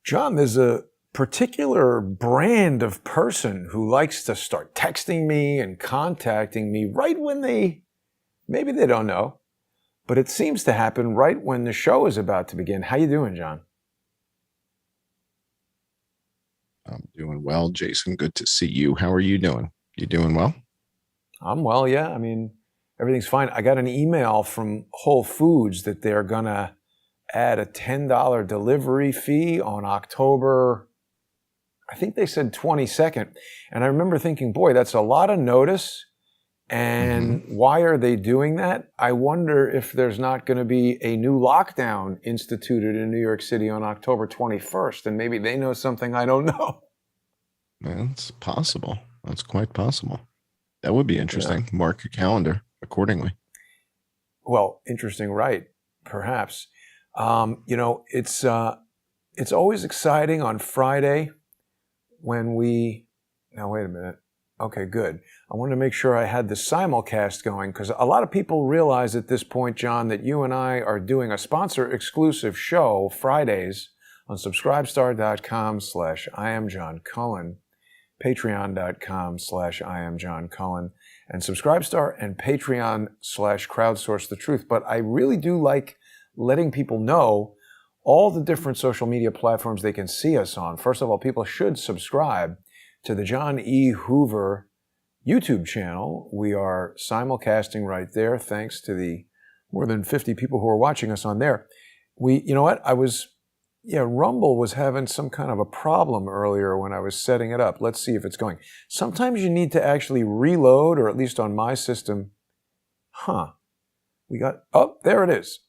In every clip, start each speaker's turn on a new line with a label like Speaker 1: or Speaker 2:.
Speaker 1: John, there's a particular brand of person who likes to start texting me and contacting me right when maybe they don't know, but it seems to happen right when the show is about to begin. How you doing, John?
Speaker 2: I'm doing well, Jason. Good to see you. How are you doing? You doing well?
Speaker 1: I'm well, yeah. I mean, everything's fine. I got an email from Whole Foods that they're going to add a $10 delivery fee on October, I think they said 22nd. And I remember thinking, boy, that's a lot of notice. And why are they doing that? I wonder if there's not going to be a new lockdown instituted in New York City on October 21st. And maybe they know something I don't know.
Speaker 2: That's possible. That's quite possible. That would be
Speaker 1: Yeah.
Speaker 2: interesting. Mark your calendar accordingly.
Speaker 1: Well, interesting, right? Perhaps. It's always exciting on Friday when now wait a minute. Okay, good. I wanted to make sure I had the simulcast going because a lot of people realize at this point, John, that you and I are doing a sponsor exclusive show Fridays on subscribestar.com/IamJohnCullen, patreon.com/IamJohnCullen, and Subscribestar and Patreon/crowdsource the truth. But I really do like letting people know all the different social media platforms they can see us on. First of all, people should subscribe to the John E. Hoover YouTube channel. We are simulcasting right there, thanks to the more than 50 people who are watching us on there. You know what? Rumble was having some kind of a problem earlier when I was setting it up. Let's see if it's going. Sometimes you need to actually reload, or at least on my system. Oh, there it is.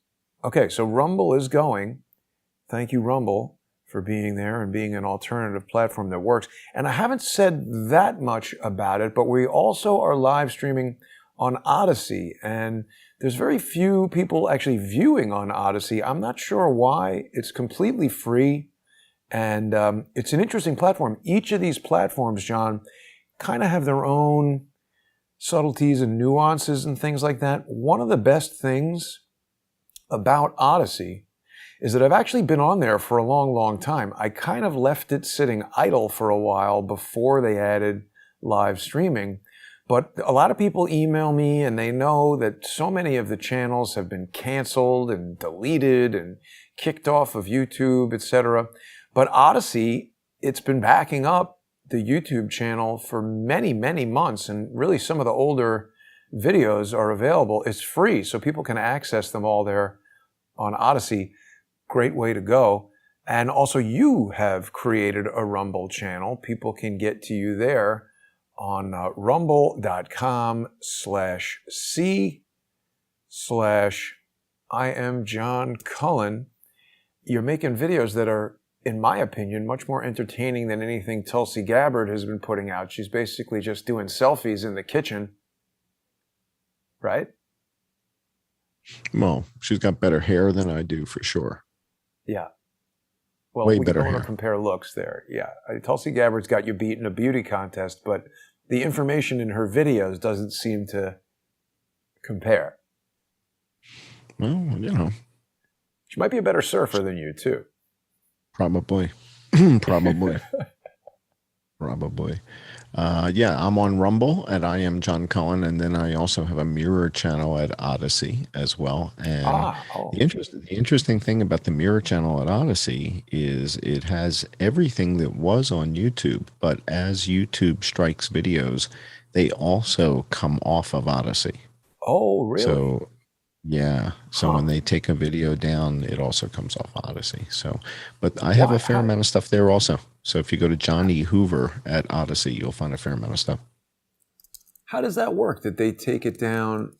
Speaker 1: Okay, so Rumble is going. Thank you, Rumble, for being there and being an alternative platform that works. And I haven't said that much about it, but we also are live streaming on Odyssey. And there's very few people actually viewing on Odyssey. I'm not sure why. It's completely free. And it's an interesting platform. Each of these platforms, John, kind of have their own subtleties and nuances and things like that. One of the best things about Odyssey is that I've actually been on there for a long, long time. I kind of left it sitting idle for a while before they added live streaming. But a lot of people email me and they know that so many of the channels have been canceled and deleted and kicked off of YouTube, etc. But Odyssey, it's been backing up the YouTube channel for many, many months. And really some of the older videos are available. It's free, so people can access them all there on Odyssey. Great way to go. And also you have created a Rumble channel. People can get to you there on rumble.com/C/IamJohnCullen. You're making videos that are, in my opinion, much more entertaining than anything Tulsi Gabbard has been putting out. She's basically just doing selfies in the kitchen, right?
Speaker 2: Well, she's got better hair than I do for sure.
Speaker 1: Yeah. Well,
Speaker 2: Way
Speaker 1: we
Speaker 2: better
Speaker 1: don't want
Speaker 2: hair.
Speaker 1: to compare looks there. Yeah. Tulsi Gabbard's got you beat in a beauty contest, but the information in her videos doesn't seem to compare.
Speaker 2: Well,
Speaker 1: She might be a better surfer than you, too.
Speaker 2: probably. Probably. Probably. Yeah, I'm on Rumble at I Am John Cullen, and then I also have a mirror channel at Odyssey as well. And the interesting thing about the mirror channel at Odyssey is it has everything that was on YouTube, but as YouTube strikes videos, they also come off of Odyssey.
Speaker 1: Oh, really?
Speaker 2: So yeah. So when they take a video down, it also comes off Odyssey. So, but I have a fair amount of stuff there also. So if you go to John E. Hoover at Odyssey, you'll find a fair amount of stuff.
Speaker 1: How does that work? Did they take it down?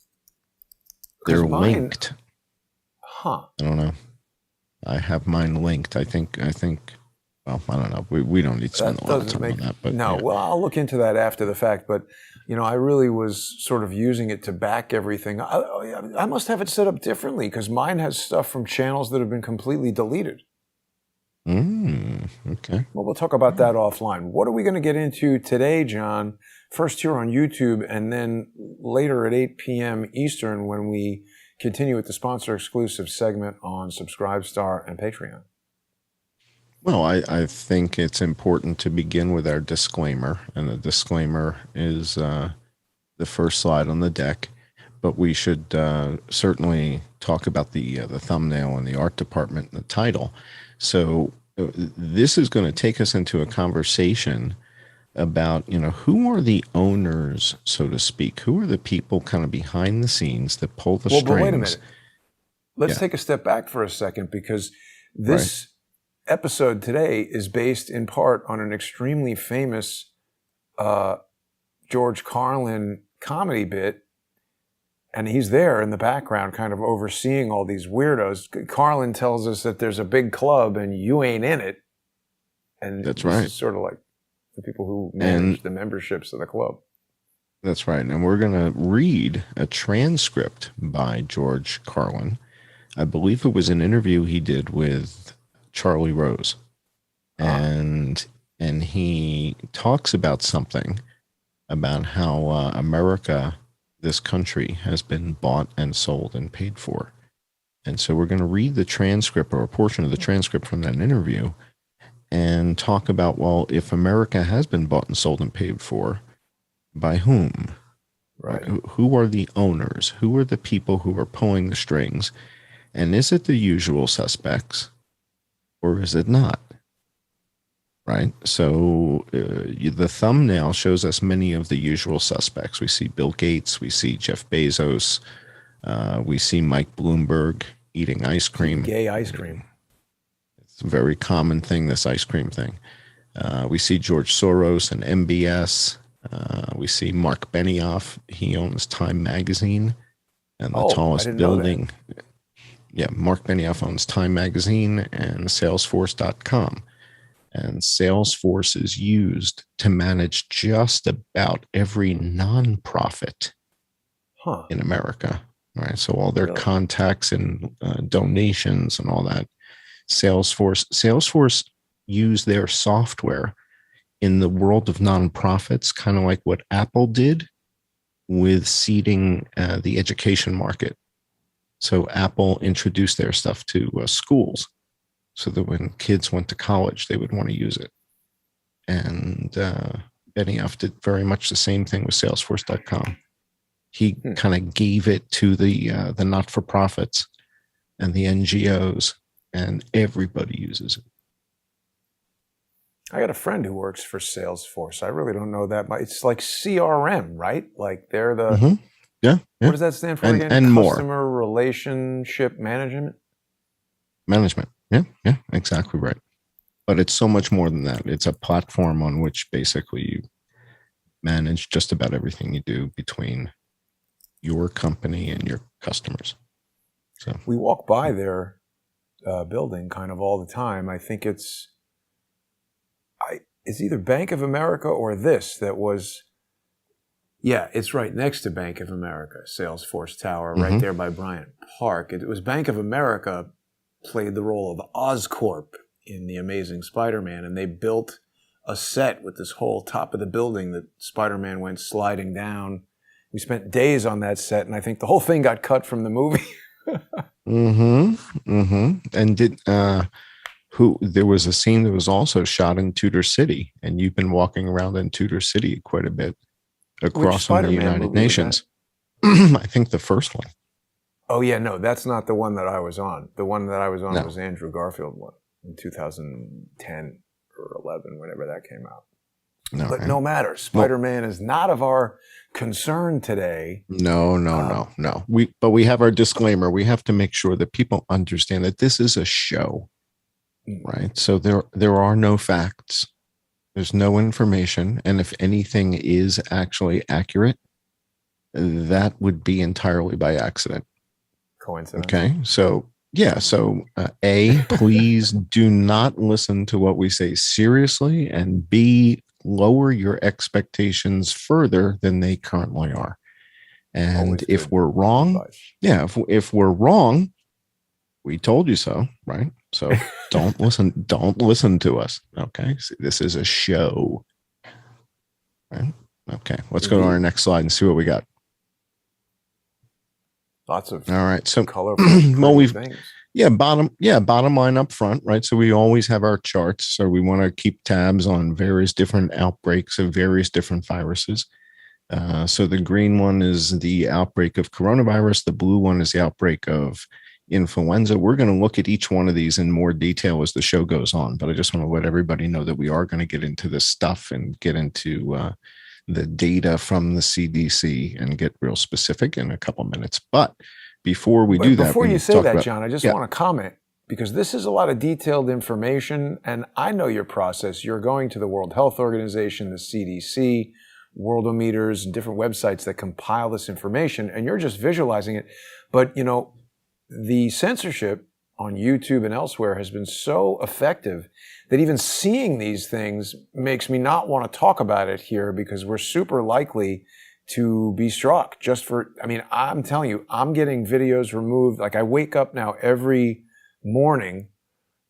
Speaker 2: They're linked.
Speaker 1: Huh.
Speaker 2: I don't know. I have mine linked. I think, well, I don't know. We don't need to spend a lot of time on that. But
Speaker 1: no, yeah. Well, I'll look into that after the fact. But, I really was sort of using it to back everything. I must have it set up differently because mine has stuff from channels that have been completely deleted.
Speaker 2: Okay.
Speaker 1: Well, we'll talk about that offline. What are we going to get into today, John? First here on YouTube and then later at 8 p.m. Eastern when we continue with the sponsor exclusive segment on Subscribestar and Patreon.
Speaker 2: Well, I think it's important to begin with our disclaimer, and the disclaimer is the first slide on the deck. But we should certainly talk about the thumbnail and the art department and the title. So this is going to take us into a conversation about, who are the owners, so to speak? Who are the people kind of behind the scenes that pull the strings?
Speaker 1: But wait a minute. Let's
Speaker 2: Yeah.
Speaker 1: take a step back for a second, because
Speaker 2: Right.
Speaker 1: this episode today is based in part on an extremely famous George Carlin comedy bit. And he's there in the background kind of overseeing all these weirdos. Carlin tells us that there's a big club and you ain't in it. And
Speaker 2: That's
Speaker 1: this
Speaker 2: right.
Speaker 1: is sort of like the people who manage the memberships of the club.
Speaker 2: That's right. And we're going to read a transcript by George Carlin. I believe it was an interview he did with Charlie Rose. And he talks about something about how America, this country, has been bought and sold and paid for. And so we're going to read the transcript, or a portion of the transcript from that interview, and talk about, well, if America has been bought and sold and paid for, by whom?
Speaker 1: Right.
Speaker 2: Who are the owners? Who are the people who are pulling the strings? And is it the usual suspects, or is it not? Right? So the thumbnail shows us many of the usual suspects. We see Bill Gates, we see Jeff Bezos, we see Mike Bloomberg eating ice cream.
Speaker 1: Gay ice cream.
Speaker 2: It's a very common thing, this ice cream thing. We see George Soros and MBS. We see Mark Benioff. He owns Time Magazine and the tallest building. Yeah, Mark Benioff owns Time Magazine and Salesforce.com. And Salesforce is used to manage just about every nonprofit in America. All right, so all their contacts and donations and all that. Salesforce use their software in the world of nonprofits, kind of like what Apple did with seeding the education market. So Apple introduced their stuff to schools so that when kids went to college, they would want to use it. And Benioff did very much the same thing with Salesforce.com. He kind of gave it to the not-for-profits and the NGOs, and everybody uses it.
Speaker 1: I got a friend who works for Salesforce. I really don't know that much. It's like CRM, right? Like they're the...
Speaker 2: Yeah.
Speaker 1: What does that stand for again?
Speaker 2: And more.
Speaker 1: Customer relationship management?
Speaker 2: Management. Yeah, exactly right. But it's so much more than that. It's a platform on which basically you manage just about everything you do between your company and your customers. So
Speaker 1: we walk by their building kind of all the time. I think it's either Bank of America or this that was... Yeah, it's right next to Bank of America, Salesforce Tower, right there by Bryant Park. It was Bank of America played the role of Oscorp in The Amazing Spider-Man, and they built a set with this whole top of the building that Spider-Man went sliding down. We spent days on that set, and I think the whole thing got cut from the movie.
Speaker 2: And there was a scene that was also shot in Tudor City, and you've been walking around in Tudor City quite a bit. Across from the United Nations. I think the first one.
Speaker 1: Oh, yeah, no, that's not the one that I was on. The one that I was on was Andrew Garfield one in 2010 or 11, whenever that came out. But no matter. Spider-Man is not of our concern today. No.
Speaker 2: But we have our disclaimer. We have to make sure that people understand that this is a show, right? So there are no facts. There's no information. And if anything is actually accurate, that would be entirely by accident.
Speaker 1: Coincidence.
Speaker 2: Okay. So, yeah. So, A, please do not listen to what we say seriously. And B, lower your expectations further than they currently are. And if we're wrong, if we're wrong, we told you so, right? So don't listen to us. Okay. See, this is a show. Right? Okay. Let's go to our next slide and see what we got.
Speaker 1: Lots of
Speaker 2: all right. So
Speaker 1: colorful
Speaker 2: well,
Speaker 1: things.
Speaker 2: bottom line up front, right? So we always have our charts. So we want to keep tabs on various different outbreaks of various different viruses. So the green one is the outbreak of coronavirus. The blue one is the outbreak of influenza. We're going to look at each one of these in more detail as the show goes on, but I just want to let everybody know that we are going to get into this stuff and get into the data from the CDC and get real specific in a couple minutes. But before we do that,
Speaker 1: before you say that, John, I just
Speaker 2: Yeah.
Speaker 1: want to comment, because this is a lot of detailed information, and I know your process. You're going to the World Health Organization, the CDC, Worldometers, and different websites that compile this information, and you're just visualizing it. But, you know, the censorship on YouTube and elsewhere has been so effective that even seeing these things makes me not want to talk about it here, because we're super likely to be struck just for, I mean, I'm telling you, I'm getting videos removed. Like, I wake up now every morning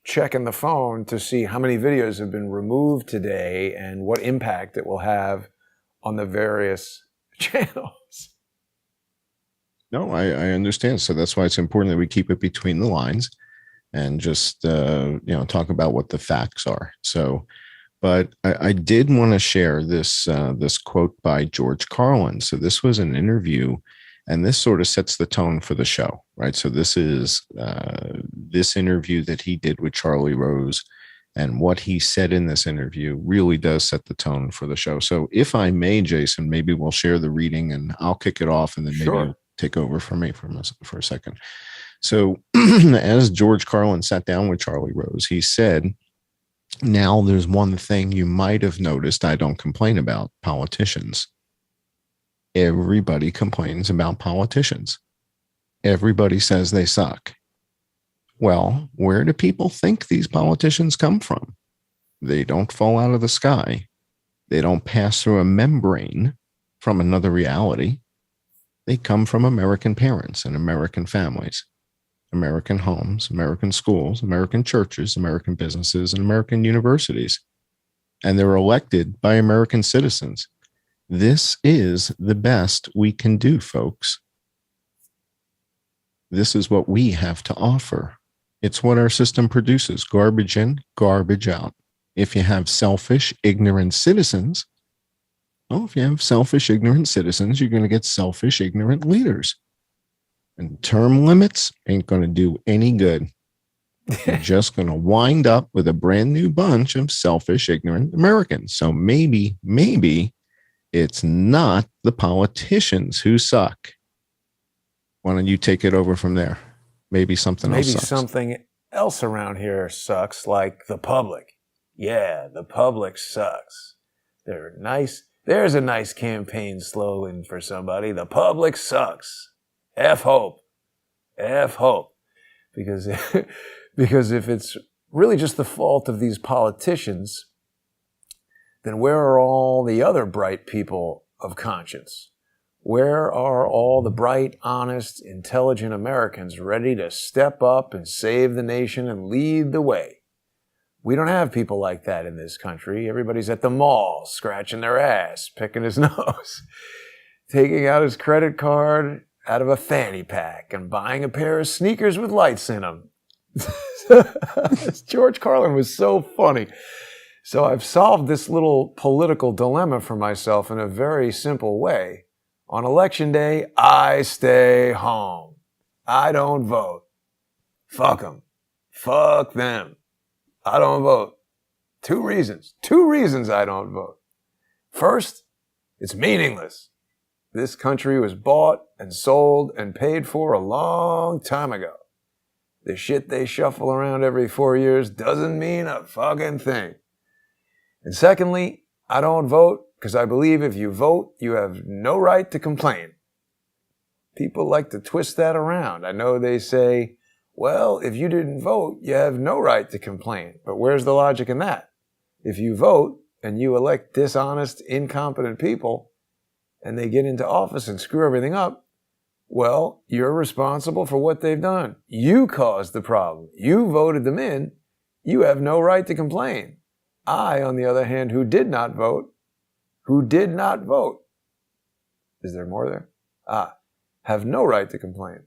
Speaker 1: checking the phone to see how many videos have been removed today and what impact it will have on the various channels.
Speaker 2: No, I understand. So that's why it's important that we keep it between the lines and just talk about what the facts are. So, but I did want to share this this quote by George Carlin. So this was an interview, and this sort of sets the tone for the show, right? So this is this interview that he did with Charlie Rose, and what he said in this interview really does set the tone for the show. So if I may, Jason, maybe we'll share the reading, and I'll kick it off, and then maybe you'll take over for me for a second. So as George Carlin sat down with Charlie Rose, he said, "Now there's one thing you might have noticed I don't complain about: politicians. Everybody complains about politicians. Everybody says they suck. Well, where do people think these politicians come from? They don't fall out of the sky. They don't pass through a membrane from another reality. They come from American parents and American families, American homes, American schools, American churches, American businesses, and American universities. And they're elected by American citizens. This is the best we can do, folks. This is what we have to offer. It's what our system produces: garbage in, garbage out. If you have selfish, ignorant citizens, you're going to get selfish, ignorant leaders. And term limits ain't going to do any good. You're just going to wind up with a brand new bunch of selfish, ignorant Americans. So maybe it's not the politicians who suck." Why don't you take it over from there? Maybe something else sucks.
Speaker 1: Maybe something else around here sucks, like the public. Yeah, the public sucks. They're nice. There's a nice campaign slogan for somebody. The public sucks. F hope. F hope. Because if it's really just the fault of these politicians, then where are all the other bright people of conscience? Where are all the bright, honest, intelligent Americans ready to step up and save the nation and lead the way? We don't have people like that in this country. Everybody's at the mall, scratching their ass, picking his nose, taking out his credit card out of a fanny pack and buying a pair of sneakers with lights in them. George Carlin was so funny. So I've solved this little political dilemma for myself in a very simple way. On election day, I stay home. I don't vote. Fuck them. Fuck them. I don't vote. Two reasons I don't vote. First, it's meaningless. This country was bought and sold and paid for a long time ago. The shit they shuffle around every 4 years doesn't mean a fucking thing. And secondly, I don't vote because I believe if you vote, you have no right to complain. People like to twist that around. I know they say, well, if you didn't vote, you have no right to complain. But where's the logic in that? If you vote and you elect dishonest, incompetent people, and they get into office and screw everything up, well, you're responsible for what they've done. You caused the problem. You voted them in. You have no right to complain. I, on the other hand, who did not vote, is there more there? Have no right to complain.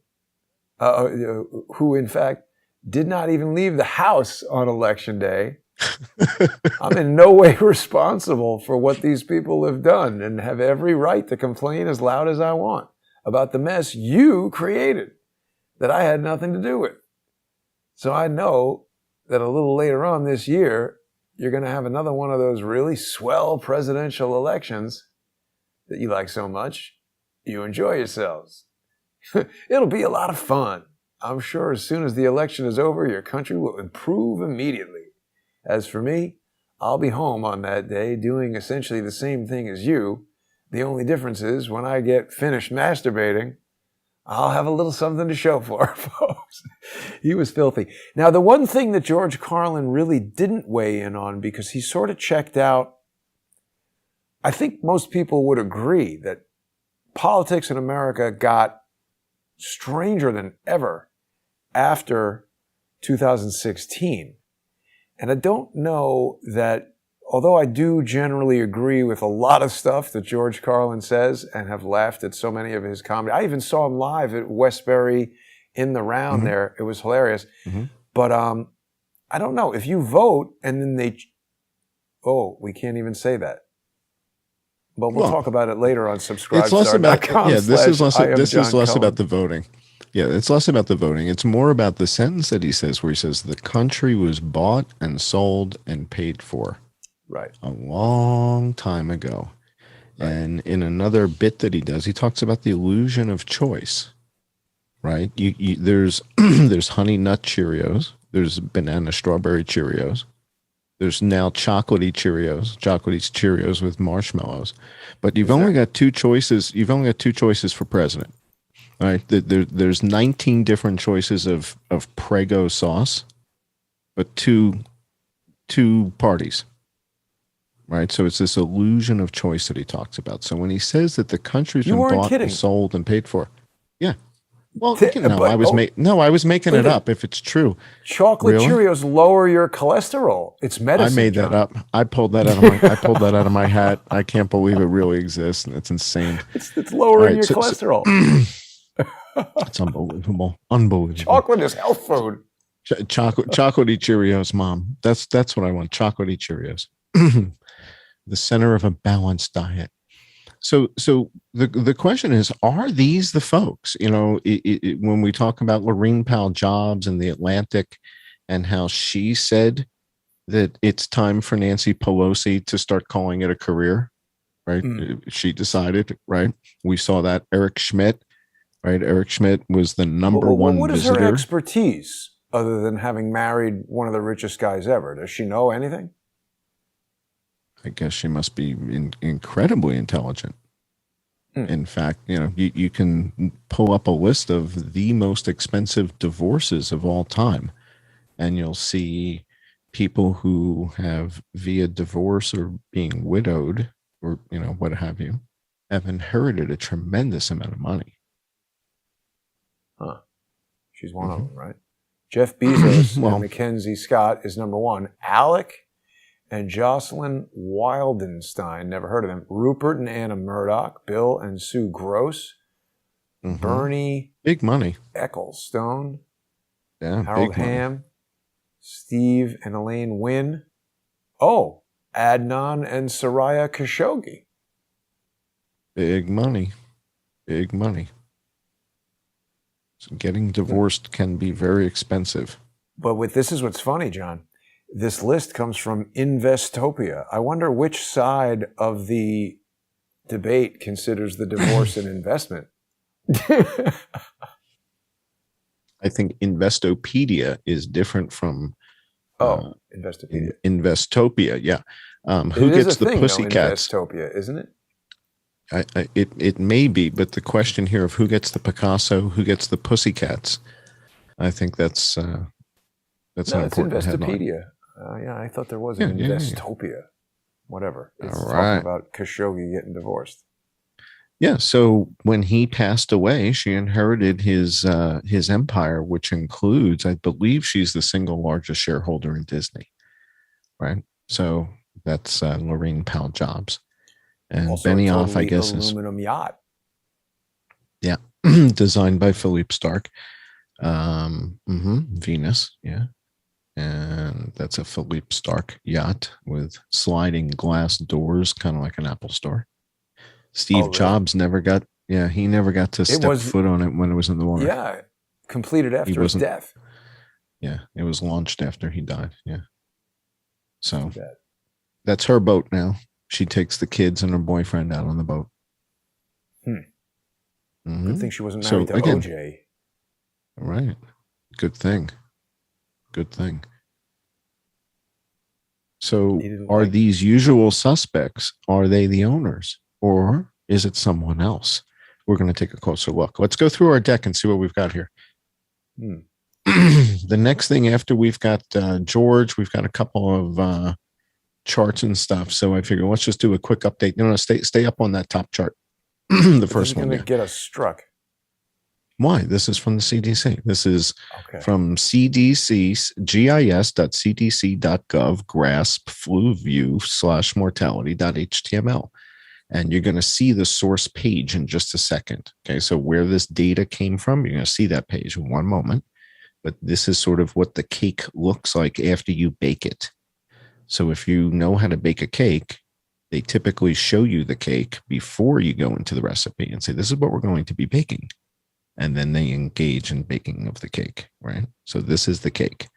Speaker 1: Who, in fact, did not even leave the house on election day. I'm in no way responsible for what these people have done and have every right to complain as loud as I want about the mess you created that I had nothing to do with. So I know that a little later on this year, you're going to have another one of those really swell presidential elections that you like so much. You enjoy yourselves. It'll be a lot of fun. I'm sure as soon as the election is over, your country will improve immediately. As for me, I'll be home on that day doing essentially the same thing as you. The only difference is when I get finished masturbating, I'll have a little something to show for it, folks. He was filthy. Now, the one thing that George Carlin really didn't weigh in on, because he sort of checked out, I think most people would agree that politics in America got stranger than ever after 2016. And I don't know that, although I do generally agree with a lot of stuff that George Carlin says and have laughed at so many of his comedy. I even saw him live at Westbury in the round there. It was hilarious. But I don't know. If you vote and then we can't even say that. But we'll talk about it later on subscribe.
Speaker 2: It's less about, this is less about the voting. Yeah, it's less about the voting. It's more about the sentence that he says where he says the country was bought and sold and paid for.
Speaker 1: Right.
Speaker 2: A long time ago. Right. And in another bit that he does, he talks about the illusion of choice. Right? There's there's honey nut Cheerios. There's banana strawberry Cheerios. There's now chocolatey Cheerios with marshmallows. But you've only got two choices. You've only got two choices for president. All right. There's 19 different choices of Prego sauce, but two parties. Right. So it's this illusion of choice that he talks about. So when he says that the country's been bought and sold and paid for. Yeah. Well, I was making it up if it's true.
Speaker 1: Chocolate Cheerios lower your cholesterol. It's medicine.
Speaker 2: I made that up. I pulled that out of my hat. I can't believe it really exists. It's insane.
Speaker 1: It's lowering your cholesterol.
Speaker 2: It's unbelievable. Unbelievable.
Speaker 1: Chocolate is health food.
Speaker 2: Chocolatey Cheerios, Mom. That's what I want. Chocolatey Cheerios. The center of a balanced diet. So the question is, are these the folks? You know, when we talk about Laurene Powell Jobs and the Atlantic and how she said that it's time for Nancy Pelosi to start calling it a career, right? She decided, right? We saw that. Eric Schmidt, right? Eric Schmidt was the number one
Speaker 1: What is
Speaker 2: visitor.
Speaker 1: her expertise other than having married one of the richest guys ever? Does she know anything?
Speaker 2: I guess she must be incredibly intelligent. In fact, you know, you can pull up a list of the most expensive divorces of all time, and you'll see people who have, via divorce or being widowed or, you know, what have you, have inherited a tremendous amount of money.
Speaker 1: Huh. She's one of them, right? Jeff Bezos and Mackenzie Scott is number one. Alec and Jocelyn Wildenstein, never heard of them. Rupert and Anna Murdoch, Bill and Sue Gross, Bernie,
Speaker 2: big money,
Speaker 1: Ecclestone,
Speaker 2: Harold
Speaker 1: big Ham, money. Steve and Elaine Wynn. Oh, Adnan and Soraya Khashoggi.
Speaker 2: Big money, big money. So getting divorced can be very expensive.
Speaker 1: But this is what's funny, John. This list comes from Investopia. I wonder which side of the debate considers the divorce an investment.
Speaker 2: I think Investopedia is different from
Speaker 1: Investopedia.
Speaker 2: Investopia, yeah. Who gets the pussycats?
Speaker 1: Investopia, isn't it?
Speaker 2: It may be, but the question here of who gets the Picasso, who gets the pussycats, I think that's an important headline.
Speaker 1: Investopedia. Yeah, I thought there was an Investopia. Yeah. Whatever. It's
Speaker 2: all right.
Speaker 1: Talking about Khashoggi getting divorced.
Speaker 2: Yeah, so when he passed away, she inherited his empire, which includes, I believe she's the single largest shareholder in Disney, right? So that's Laurene Powell Jobs. And
Speaker 1: also
Speaker 2: Benioff, I guess,
Speaker 1: aluminum yacht.
Speaker 2: Yeah, designed by Philippe Stark. Venus, yeah. And that's a Philippe Stark yacht with sliding glass doors, kind of like an Apple store.
Speaker 1: Oh,
Speaker 2: Steve
Speaker 1: really?
Speaker 2: Jobs never got, yeah, he never got to
Speaker 1: It
Speaker 2: step
Speaker 1: was,
Speaker 2: foot on it when it was in the water.
Speaker 1: yeah, completed
Speaker 2: He
Speaker 1: after his
Speaker 2: wasn't,
Speaker 1: death.
Speaker 2: yeah, it was launched after he died. Yeah.
Speaker 1: That's too
Speaker 2: So
Speaker 1: bad.
Speaker 2: that's her boat now. She takes the kids and her boyfriend out on the boat.
Speaker 1: Hmm. Good
Speaker 2: Hmm.
Speaker 1: thing she wasn't married
Speaker 2: So
Speaker 1: to
Speaker 2: again,
Speaker 1: OJ.
Speaker 2: all right, good thing. Good thing. So
Speaker 1: He didn't
Speaker 2: are
Speaker 1: like.
Speaker 2: these usual suspects? Are they the owners or is it someone else? We're going to take a closer look. Let's go through our deck and see what we've got here.
Speaker 1: Hmm.
Speaker 2: The next thing after we've got George, we've got a couple of charts and stuff. So I figure let's just do a quick update. No, stay up on that top chart. The
Speaker 1: But this is
Speaker 2: first one,
Speaker 1: going to
Speaker 2: yeah.
Speaker 1: get us struck.
Speaker 2: Why? This is from the CDC. This is
Speaker 1: Okay.
Speaker 2: from CDC's gis.cdc.gov grasp flu view /mortality.html. And you're going to see the source page in just a second. Okay. So where this data came from, you're going to see that page in one moment. But this is sort of what the cake looks like after you bake it. So if you know how to bake a cake, they typically show you the cake before you go into the recipe and say, this is what we're going to be baking. And then they engage in baking of the cake, right? So this is the cake.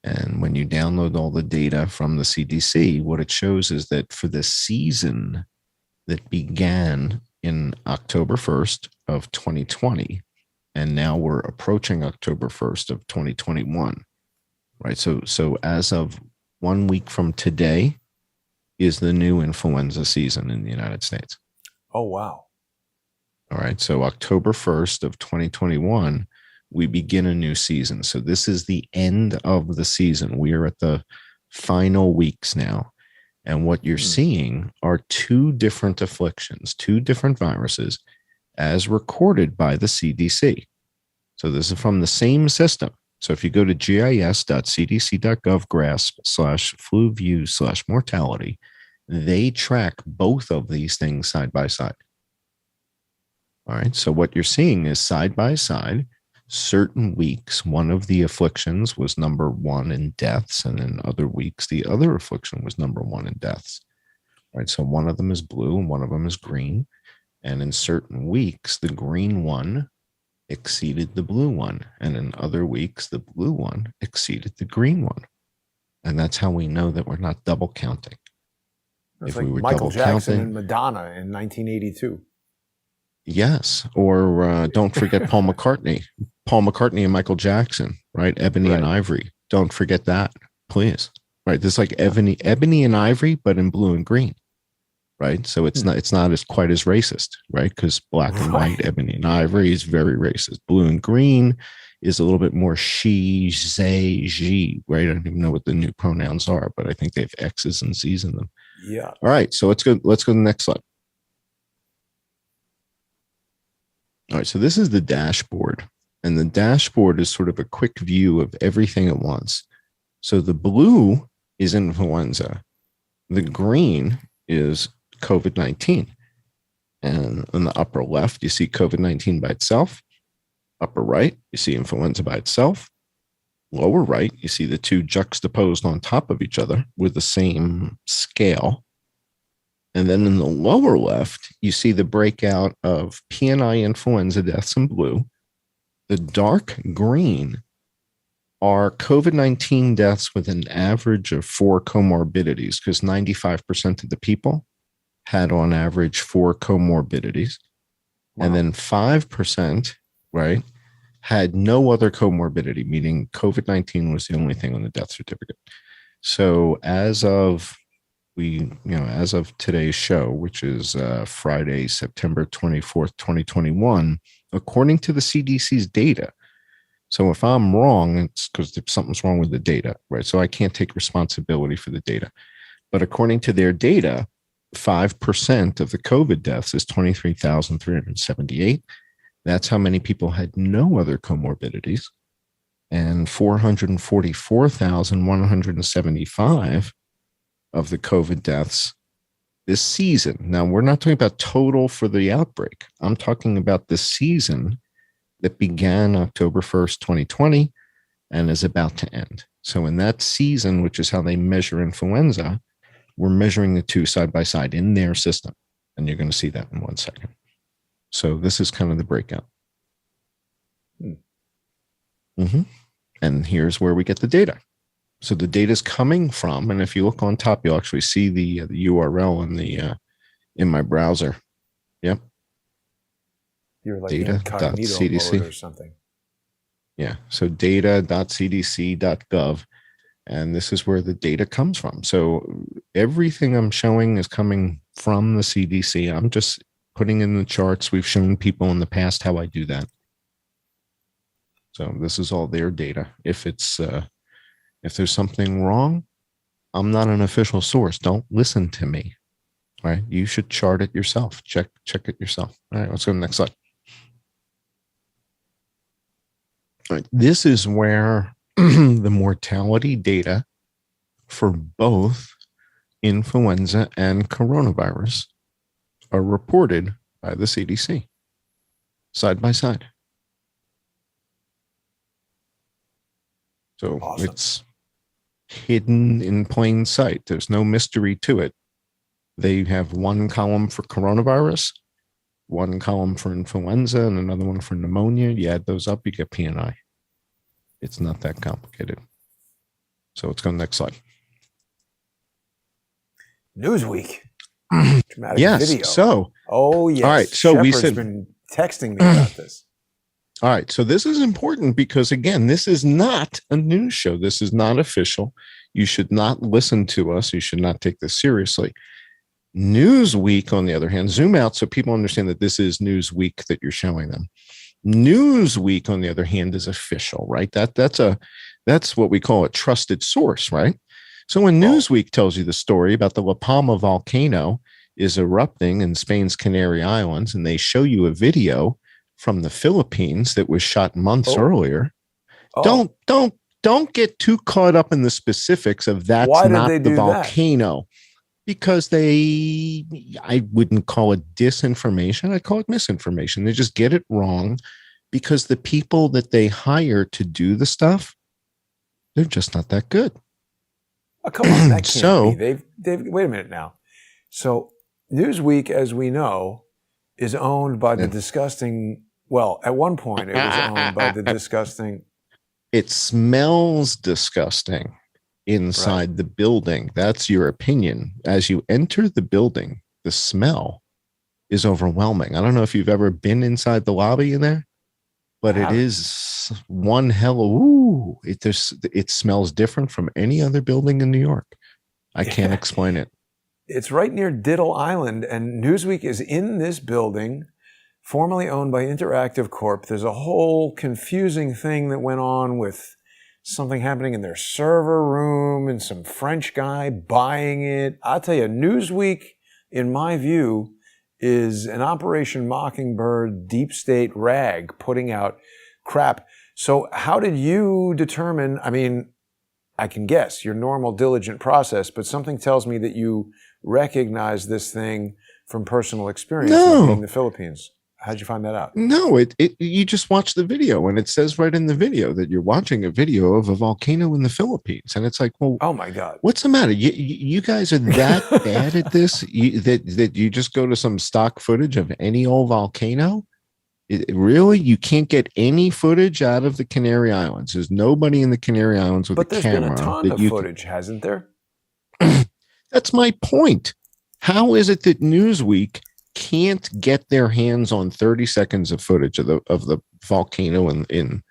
Speaker 2: And when you download all the data from the CDC, what it shows is that for the season that began in October 1st of 2020, and now we're approaching October 1st of 2021, right? So as of 1 week from today is the new influenza season in the United States.
Speaker 1: Oh, wow.
Speaker 2: All right. So October 1st of 2021, we begin a new season. So this is the end of the season. We are at the final weeks now. And what you're seeing are two different afflictions, two different viruses as recorded by the CDC. So this is from the same system. So if you go to gis.cdc.gov grasp /flu view /mortality, they track both of these things side by side. All right. So what you're seeing is side by side, certain weeks, one of the afflictions was number one in deaths. And in other weeks, the other affliction was number one in deaths. All right. So one of them is blue and one of them is green. And in certain weeks, the green one exceeded the blue one. And in other weeks, the blue one exceeded the green one. And that's how we know that we're not double counting.
Speaker 1: It's
Speaker 2: If
Speaker 1: like
Speaker 2: we were
Speaker 1: Michael
Speaker 2: double
Speaker 1: Jackson
Speaker 2: counting,
Speaker 1: and Madonna in 1982.
Speaker 2: yes. Or don't forget Paul McCartney. Paul McCartney and Michael Jackson, right? Ebony and Ivory. Don't forget that, please. Right. This is like ebony and ivory, but in blue and green. Right. So it's not as quite as racist, right? Because black and white, ebony and ivory is very racist. Blue and green is a little bit more she, they, she, right? I don't even know what the new pronouns are, but I think they have X's and Z's in them.
Speaker 1: Yeah.
Speaker 2: All right. So let's go to the next slide. All right, so this is the dashboard, and the dashboard is sort of a quick view of everything at once. So the blue is influenza, the green is COVID-19, and in the upper left, you see COVID-19 by itself. Upper right, you see influenza by itself. Lower right, you see the two juxtaposed on top of each other with the same scale. And then in the lower left, you see the breakout of PNI influenza deaths in blue. The dark green are COVID-19 deaths with an average of 4 comorbidities, because 95% of the people had on average 4 comorbidities. Wow. And then 5%, right, had no other comorbidity, meaning COVID-19 was the only thing on the death certificate. So as of today's show, which is Friday, September 24th, 2021, according to the CDC's data. So if I'm wrong, it's because something's wrong with the data, right? So I can't take responsibility for the data. But according to their data, 5% of the COVID deaths is 23,378. That's how many people had no other comorbidities. And 444,175 of the COVID deaths this season. Now, we're not talking about total for the outbreak. I'm talking about this season. that began October 1st, 2020, and is about to end. So in that season, which is how they measure influenza, we're measuring the two side by side in their system. And you're going to see that in 1 second. So this is kind of the breakout. Mm-hmm. And here's where we get the data. So the data is coming from, and if you look on top, you'll actually see the URL in my browser. Yep.
Speaker 1: You're like
Speaker 2: data.cdc
Speaker 1: or something.
Speaker 2: Yeah. So data.cdc.gov. And this is where the data comes from. So everything I'm showing is coming from the CDC. I'm just putting in the charts. We've shown people in the past how I do that. So this is all their data. If there's something wrong, I'm not an official source. Don't listen to me. Right? You should chart it yourself. Check it yourself. All right, let's go to the next slide. All right, this is where the mortality data for both influenza and coronavirus are reported by the CDC side by side. So
Speaker 1: awesome.
Speaker 2: It's hidden in plain sight. There's no mystery to it. They have one column for coronavirus, one column for influenza, and another one for pneumonia. You add those up, you get P&I. It's not that complicated. So let's go to the next slide.
Speaker 1: Newsweek. Dramatic
Speaker 2: Yes.
Speaker 1: video.
Speaker 2: So.
Speaker 1: Oh, yes.
Speaker 2: All right. So
Speaker 1: Shepard's
Speaker 2: we said.
Speaker 1: Been texting me about this.
Speaker 2: All right. So this is important because, again, this is not a news show. This is not official. You should not listen to us. You should not take this seriously. Newsweek, on the other hand, zoom out so people understand that this is Newsweek that you're showing them. Newsweek, on the other hand, is official, right? That's what we call a trusted source, right? So when Newsweek tells you the story about the La Palma volcano is erupting in Spain's Canary Islands, and they show you a video from the Philippines that was shot months earlier, don't get too caught up in the specifics of that's not the volcano. Because I wouldn't call it disinformation. I'd call it misinformation. They just get it wrong because the people that they hire to do the stuff, they're just not that good.
Speaker 1: Oh, come on, that can't be. They've wait a minute now. So Newsweek, as we know, is owned by the disgusting. Well, at one point, it was owned by the disgusting.
Speaker 2: It smells disgusting inside the building. That's your opinion. As you enter the building, the smell is overwhelming. I don't know if you've ever been inside the lobby in there, but it is one hell of it smells different from any other building in New York. I can't explain it.
Speaker 1: It's right near Diddle Island, and Newsweek is in this building, formerly owned by Interactive Corp. There's a whole confusing thing that went on with something happening in their server room and some French guy buying it. I'll tell you, Newsweek, in my view, is an Operation Mockingbird deep state rag putting out crap. So how did you determine, I mean, I can guess your normal diligent process, but something tells me that you recognize this thing from personal experience in the Philippines. How'd you find that out?
Speaker 2: No, you just watch the video, and it says right in the video that you're watching a video of a volcano in the Philippines, and it's like, well,
Speaker 1: oh my God,
Speaker 2: what's the matter? You guys are that bad at this that you just go to some stock footage of any old volcano? Really, you can't get any footage out of the Canary Islands. There's nobody in the Canary Islands with a camera.
Speaker 1: But there's been a ton of footage, hasn't there?
Speaker 2: That's my point. How is it that Newsweek can't get their hands on 30 seconds of footage of the volcano in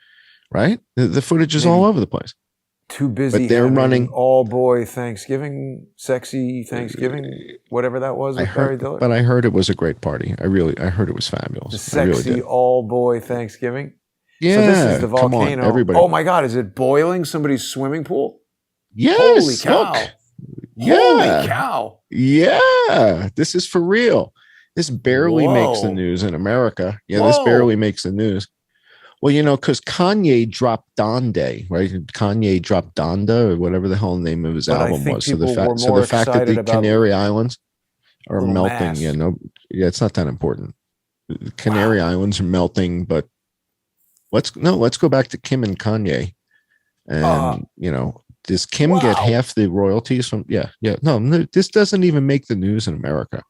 Speaker 2: right? The footage is all over the place.
Speaker 1: Too busy.
Speaker 2: But they're running
Speaker 1: all boy Thanksgiving, sexy Thanksgiving, whatever that was.
Speaker 2: But I heard it was a great party. I heard it was fabulous.
Speaker 1: The sexy all boy Thanksgiving.
Speaker 2: Yeah.
Speaker 1: So this is the volcano.
Speaker 2: Come on, everybody.
Speaker 1: Oh my God, is it boiling somebody's swimming pool?
Speaker 2: Yes.
Speaker 1: Holy cow.
Speaker 2: Look.
Speaker 1: Holy cow.
Speaker 2: Yeah. This is for real. This barely makes the news in America. Yeah, this barely makes the news. Well, because Kanye dropped Donda, right? Kanye dropped Donda, or whatever the hell the name of his album was. So the fact that the Canary Islands are melting, it's not that important. The Canary Islands are melting, but let's go back to Kim and Kanye.
Speaker 1: Uh,
Speaker 2: And does Kim get
Speaker 1: wow.
Speaker 2: half the royalties from? Yeah. No, this doesn't even make the news in America.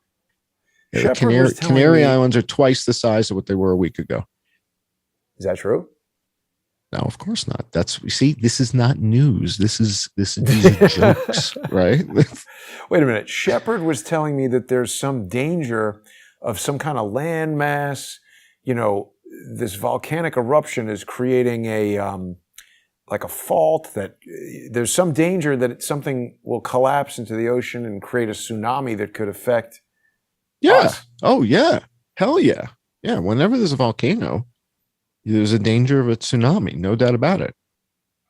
Speaker 2: The
Speaker 1: Shepard was telling
Speaker 2: Canary
Speaker 1: me.
Speaker 2: Islands are twice the size of what they were a week ago.
Speaker 1: Is that true?
Speaker 2: No, of course not. This is not news. These are jokes, right?
Speaker 1: Wait a minute. Shepard was telling me that there's some danger of some kind of landmass. This volcanic eruption is creating like a fault that there's some danger that something will collapse into the ocean and create a tsunami that could affect us.
Speaker 2: Oh yeah. Hell yeah. Yeah. Whenever there's a volcano, there's a danger of a tsunami. No doubt about it.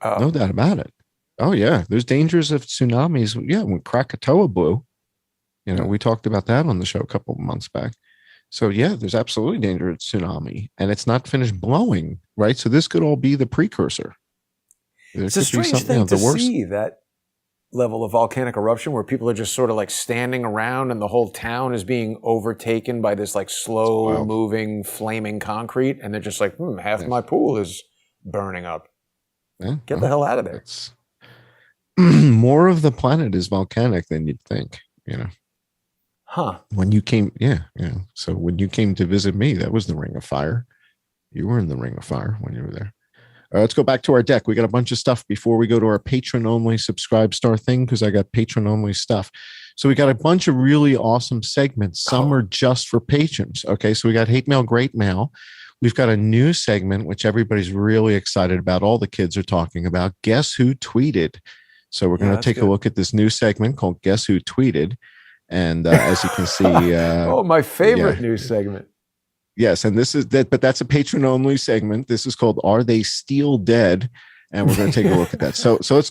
Speaker 2: No doubt about it. Oh yeah. There's dangers of tsunamis. Yeah. When Krakatoa blew, we talked about that on the show a couple of months back. So yeah, there's absolutely danger of tsunami, and it's not finished blowing, right? So this could all be the precursor.
Speaker 1: It's a strange thing to see, that level of volcanic eruption where people are just sort of like standing around and the whole town is being overtaken by this like slow moving flaming concrete, and they're just like, half my pool is burning up. Get the hell out of there.
Speaker 2: More of the planet is volcanic than you'd think,
Speaker 1: Huh.
Speaker 2: When you came, so when you came to visit me, that was the Ring of Fire. You were in the Ring of Fire when you were there. Let's go back to our deck. We got a bunch of stuff before we go to our patron-only subscribe star thing, because I got patron-only stuff. So we got a bunch of really awesome segments. Some are just for patrons. Okay, so we got Hate Mail, Great Mail. We've got a new segment, which everybody's really excited about. All the kids are talking about. Guess Who Tweeted? So we're going to take a look at this new segment called Guess Who Tweeted? And as you can see...
Speaker 1: my favorite new segment.
Speaker 2: Yes, and this is that, but that's a patron-only segment. This is called "Are They Still Dead?" And we're going to take a look at that. So let's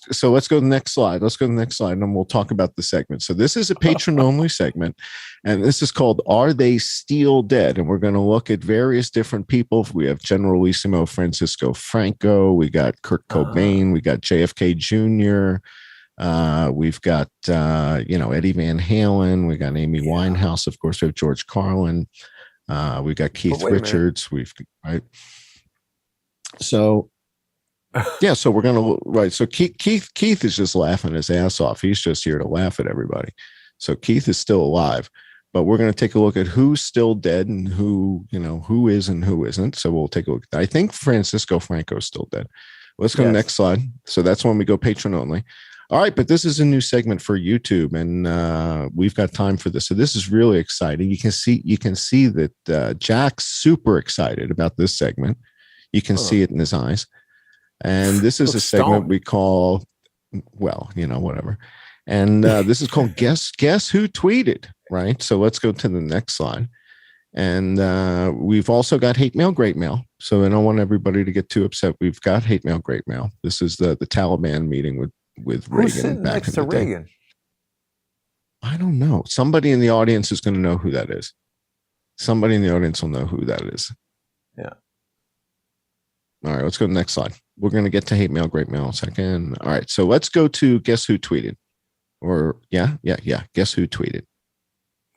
Speaker 2: go to the next slide. Let's go to the next slide, and then we'll talk about the segment. So this is a patron-only segment, and this is called "Are They Still Dead?" And we're going to look at various different people. We have Generalissimo Francisco Franco. We got Kurt Cobain. We got JFK Jr. We've got Eddie Van Halen. We got Amy Winehouse. Of course, we have George Carlin. We got Keith Richards. So so we're gonna So Keith is just laughing his ass off. He's just here to laugh at everybody. So Keith is still alive, but we're gonna take a look at who's still dead and who is and who isn't. So we'll take a look. I think Francisco Franco is still dead. Let's go to the next slide. So that's when we go patron only. All right, but this is a new segment for YouTube, and we've got time for this. So this is really exciting. You can see that Jack's super excited about this segment. You can see it in his eyes. And this is a segment we call, whatever. And this is called Guess Who Tweeted, right? So let's go to the next slide. And we've also got Hate Mail, Great Mail. So I don't want everybody to get too upset. We've got Hate Mail, Great Mail. This is the Taliban meeting with Reagan.
Speaker 1: Who's sitting next to Reagan?
Speaker 2: I don't know. Somebody in the audience is going to know who that is. Somebody in the audience will know who that is.
Speaker 1: Yeah.
Speaker 2: All right, let's go to the next slide. We're going to get to Hate Mail, Great Mail in a second. All right, so let's go to Guess Who Tweeted. Or Guess Who Tweeted.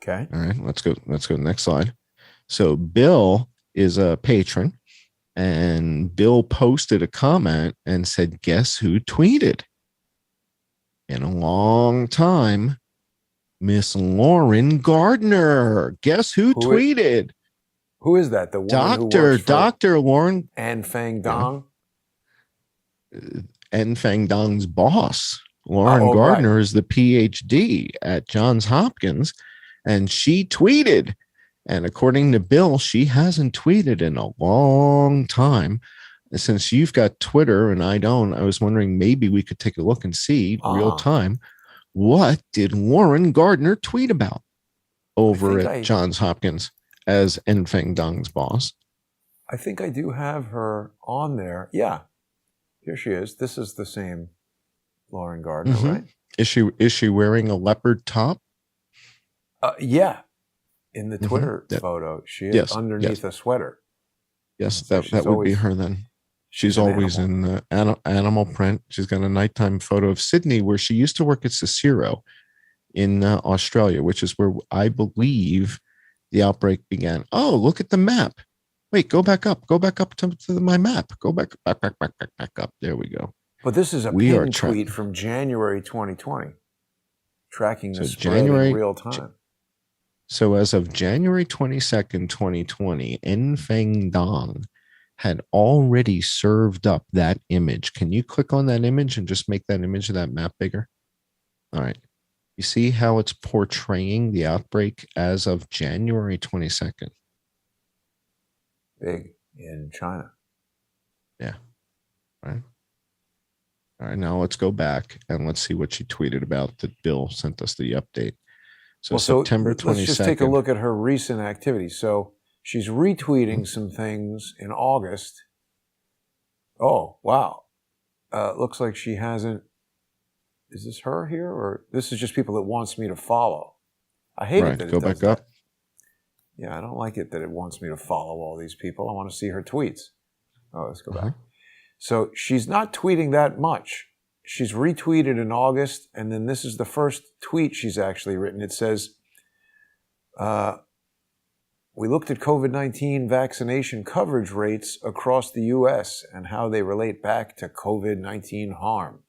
Speaker 1: Okay.
Speaker 2: All right, let's go to the next slide. So Bill is a patron, and Bill posted a comment and said, "Guess who tweeted?" In a long time, Miss Lauren Gardner. Guess who tweeted?
Speaker 1: Who is that? The woman
Speaker 2: Dr. Lauren
Speaker 1: Anne Fang Dong?
Speaker 2: Anne Fang Dong's boss. Lauren Gardner is the PhD at Johns Hopkins, and she tweeted. And according to Bill, she hasn't tweeted in a long time. Since you've got Twitter and I don't, I was wondering maybe we could take a look and see real time. What did Lauren Gardner tweet about over at Johns Hopkins as Enfeng Dong's boss?
Speaker 1: I think I do have her on there. Yeah. Here she is. This is the same Lauren Gardner, right?
Speaker 2: Is she wearing a leopard top?
Speaker 1: Yeah. In the Twitter photo, she is underneath a sweater.
Speaker 2: Yes, that would be her then. She's always in the animal print. She's got a nighttime photo of Sydney, where she used to work at Cicero in Australia, which is where I believe the outbreak began. Oh, look at the map. Wait, go back up. Go back up to my map. Go back up. There we go.
Speaker 1: But this is a
Speaker 2: We are
Speaker 1: pinned tweet from January 2020, tracking the
Speaker 2: So
Speaker 1: spread in real time.
Speaker 2: So as of January 22nd, 2020, Enfeng Dong had already served up that image. Can you click on that image and just make that image of that map bigger? All right. You see how it's portraying the outbreak as of January 22nd?
Speaker 1: Big in China.
Speaker 2: Yeah. Right. All right. Now let's go back and let's see what she tweeted about that Bill sent us the update. So September 22nd.
Speaker 1: Let's just take a look at her recent activity. So she's retweeting some things in August. Oh, wow. Looks like she hasn't. Is this her here? Or this is just people that wants me to follow? I hate it that it
Speaker 2: go
Speaker 1: does
Speaker 2: back up.
Speaker 1: that. Yeah, I don't like it that it wants me to follow all these people. I want to see her tweets. Oh, let's go back. So she's not tweeting that much. She's retweeted in August, and then this is the first tweet she's actually written. It says, we looked at COVID-19 vaccination coverage rates across the U.S. and how they relate back to COVID-19 harm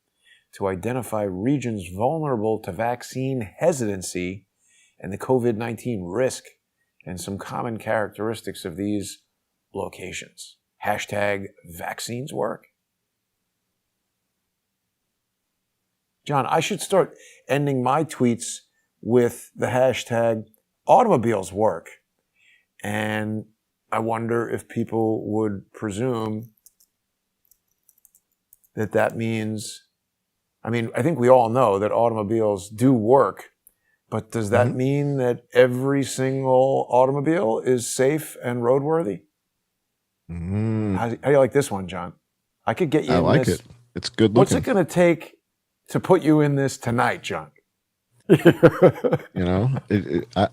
Speaker 1: to identify regions vulnerable to vaccine hesitancy and the COVID-19 risk and some common characteristics of these locations. Hashtag vaccines work. John, I should start ending my tweets with the hashtag automobiles work. And I wonder if people would presume that that means, I mean, I think we all know that automobiles do work, but does that mean that every single automobile is safe and roadworthy? How do you like this one, John? I could get you in this.
Speaker 2: I like it. It's good looking.
Speaker 1: What's it going to take to put you in this tonight, John?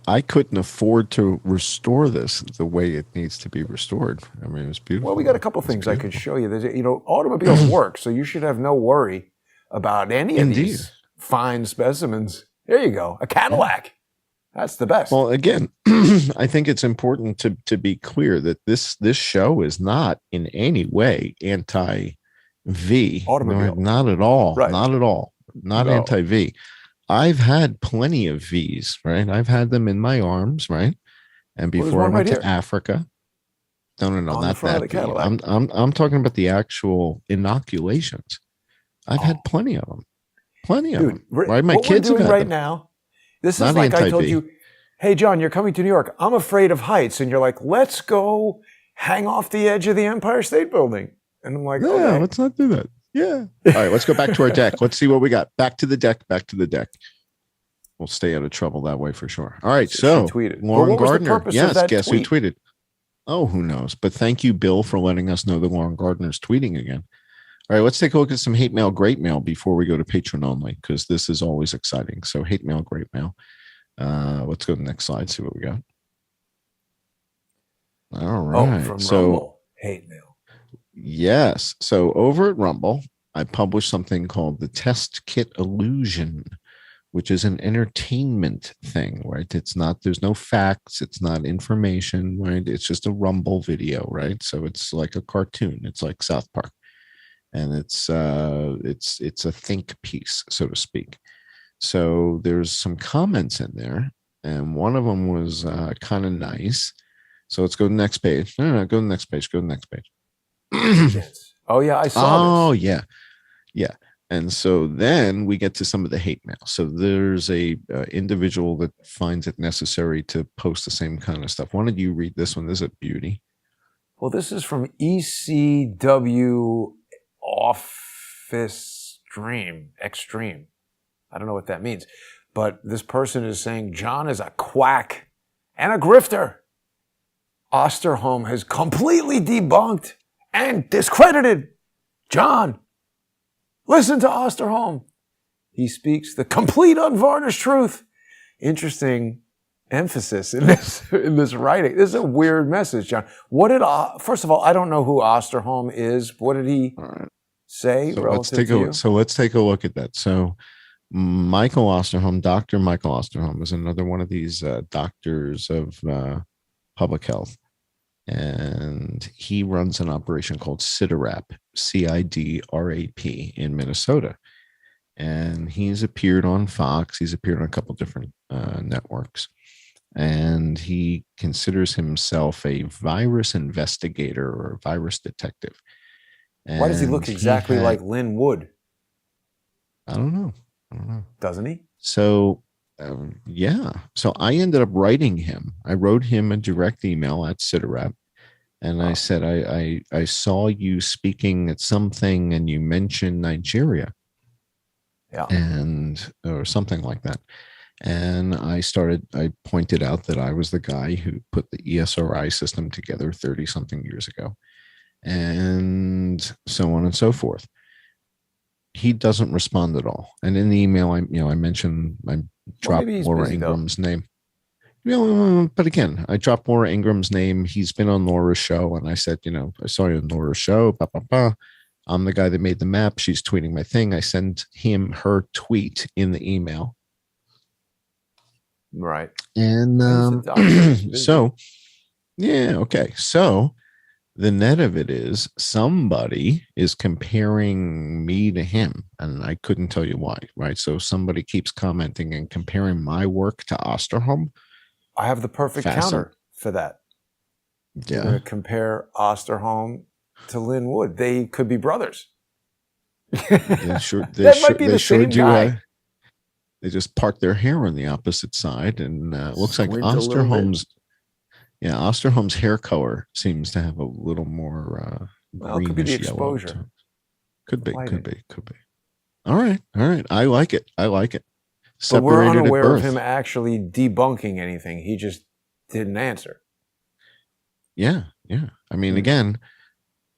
Speaker 2: I couldn't afford to restore this the way it needs to be restored. I mean, it's beautiful.
Speaker 1: Well, we got a couple things I could show you. There's, automobiles work, so you should have no worry about any of these fine specimens. There you go, a Cadillac. That's the best.
Speaker 2: Well, again, I think it's important to be clear that this show is not in any way anti-V.
Speaker 1: Automobile.
Speaker 2: No, not at all.
Speaker 1: Right.
Speaker 2: Not at all. Not anti-V. I've had plenty of V's, right? I've had them in my arms, right? And before I went to Africa. No, not that V. I'm talking about the actual inoculations. I've had plenty of them. Plenty of them. Right? My kids have had
Speaker 1: right
Speaker 2: them.
Speaker 1: now. This is like I told you, hey, John, you're coming to New York. I'm afraid of heights. And you're like, let's go hang off the edge of the Empire State Building. And I'm like, okay.
Speaker 2: Let's not do that. Yeah. All right, let's go back to our deck. Let's see what we got. Back to the deck. We'll stay out of trouble that way for sure. All right, so Lauren Gardner. Yes, guess who tweeted? Oh, who knows? But thank you, Bill, for letting us know that Lauren Gardner's tweeting again. All right, let's take a look at some hate mail, great mail before we go to Patreon only, because this is always exciting. So hate mail, great mail. Let's go to the next slide, see what we got. All right.
Speaker 1: From Rumble, hate mail.
Speaker 2: Yes. So over at Rumble, I published something called the Test Kit Illusion, which is an entertainment thing, right? There's no facts. It's not information, right? It's just a Rumble video, right? So it's like a cartoon. It's like South Park. And it's a think piece, so to speak. So there's some comments in there, and one of them was kind of nice. So let's go to the next page. No, go to the next page. Go to the next page.
Speaker 1: Oh yeah, I saw.
Speaker 2: Oh yeah. And so then we get to some of the hate mail. So there's a individual that finds it necessary to post the same kind of stuff. Why don't you read this one? This is a beauty.
Speaker 1: Well, this is from ECW Office Extreme. I don't know what that means, but this person is saying John is a quack and a grifter. Osterholm has completely debunked and discredited John. Listen to Osterholm. He speaks the complete unvarnished truth. Interesting emphasis in this writing. This is a weird message, John. First of all, I don't know who Osterholm is. What did he say relative to you?
Speaker 2: So let's take a look at that. So Michael Osterholm, Dr. Michael Osterholm, is another one of these doctors of public health. and he runs an operation called CIDRAP, CIDRAP, in Minnesota. And he's appeared on Fox. He's appeared on a couple different networks. And he considers himself a virus investigator or a virus detective. And
Speaker 1: why does he look exactly like Lynn Wood?
Speaker 2: I don't know.
Speaker 1: Doesn't he?
Speaker 2: So, yeah. So I ended up writing him. I wrote him a direct email at CIDRAP. And I said, I saw you speaking at something and you mentioned Nigeria.
Speaker 1: Yeah.
Speaker 2: Or something like that. And I pointed out that I was the guy who put the ESRI system together 30 something years ago, and so on and so forth. He doesn't respond at all. And in the email, I mentioned, I dropped Laura Ingram's name. But again, I dropped Laura Ingram's name. He's been on Laura's show, and I said, I saw you on Laura's show. I'm the guy that made the map. She's tweeting my thing. I sent him her tweet in the email.
Speaker 1: Right.
Speaker 2: And so, yeah, okay. So the net of it is somebody is comparing me to him, and I couldn't tell you why, right? So somebody keeps commenting and comparing my work to Osterholm.
Speaker 1: I have the perfect counter for that.
Speaker 2: Yeah.
Speaker 1: I'm going to compare Osterholm to Lynn Wood. They could be brothers.
Speaker 2: That might be the same guy. They just part their hair on the opposite side, and looks like Osterholm's hair color seems to have a little more greenish
Speaker 1: could be the
Speaker 2: yellow.
Speaker 1: exposure.
Speaker 2: Could be. All right. I like it.
Speaker 1: But we're unaware of him actually debunking anything. He just didn't answer.
Speaker 2: Yeah. I mean, again,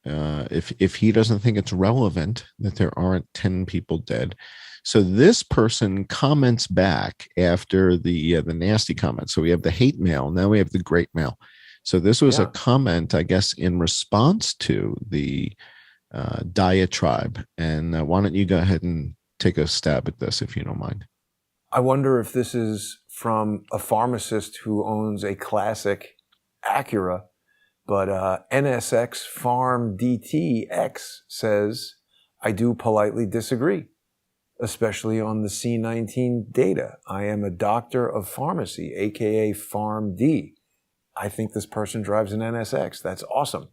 Speaker 2: if he doesn't think it's relevant that there aren't 10 people dead. So this person comments back after the nasty comment. So we have the hate mail. Now we have the great mail. So this was a comment, I guess, in response to the diatribe. And why don't you go ahead and take a stab at this, if you don't mind?
Speaker 1: I wonder if this is from a pharmacist who owns a classic Acura, but NSX Farm DTX says, I do politely disagree, especially on the C19 data. I am a doctor of pharmacy, aka Farm D. I think this person drives an NSX. That's awesome.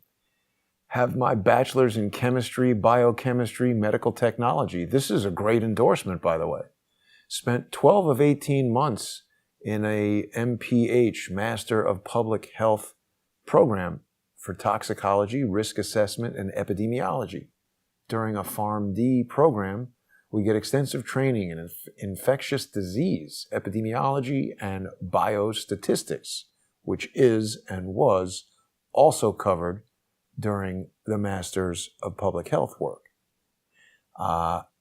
Speaker 1: Have my bachelor's in chemistry, biochemistry, medical technology. This is a great endorsement, by the way. Spent 12 of 18 months in a MPH, Master of Public Health program for toxicology, risk assessment, and epidemiology. During a Farm D program, we get extensive training in infectious disease, epidemiology, and biostatistics, which is and was also covered during the Masters of Public Health work.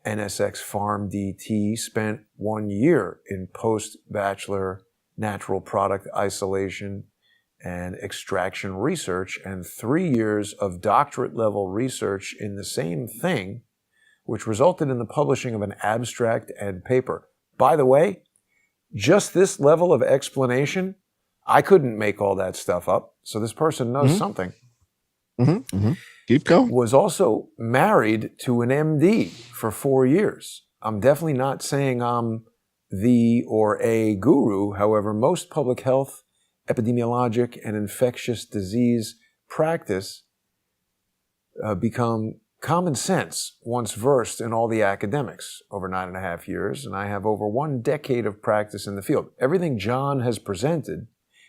Speaker 1: NSX Farm DT spent 1 year in post-bachelor natural product isolation and extraction research and 3 years of doctorate-level research in the same thing, which resulted in the publishing of an abstract and paper. By the way, just this level of explanation, I couldn't make all that stuff up, so this person knows something.
Speaker 2: Keep going.
Speaker 1: Was also married to an MD for 4 years. I'm definitely not saying I'm the or a guru. However, most public health, epidemiologic, and infectious disease practice become common sense once versed in all the academics over 9.5 years, and I have over 1 decade of practice in the field. Everything John has presented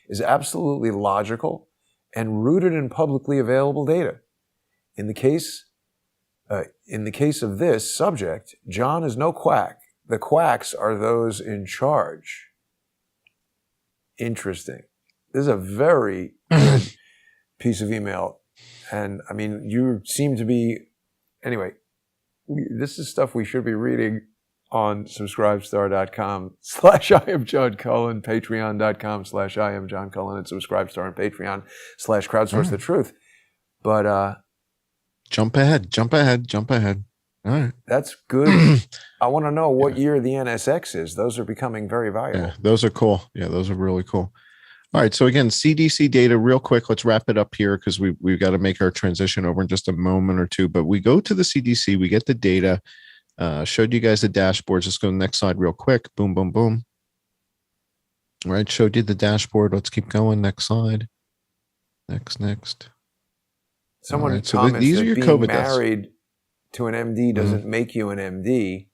Speaker 1: is absolutely logical and rooted in publicly available data. In the case of this subject, John is no quack. The quacks are those in charge. Interesting. This is a very good piece of email. And I mean, you seem to be, anyway, this is stuff we should be reading on subscribestar.com/I am John Cullen, patreon.com/I am John Cullen, and Subscribestar and Patreon/crowdsource the truth. But
Speaker 2: jump ahead. All right.
Speaker 1: That's good. I want to know what year the NSX is. Those are becoming very valuable.
Speaker 2: Yeah, those are cool. Yeah, those are really cool. All right. So again, CDC data, real quick. Let's wrap it up here because we've got to make our transition over in just a moment or two. But we go to the CDC, we get the data. Showed you guys the dashboard. Just go to the next slide real quick. Boom, boom, boom. All right. Showed you the dashboard. Let's keep going. Next slide. Next.
Speaker 1: Someone
Speaker 2: right,
Speaker 1: comments
Speaker 2: these
Speaker 1: that
Speaker 2: are your
Speaker 1: being
Speaker 2: COVID
Speaker 1: married to an MD doesn't make you an MD,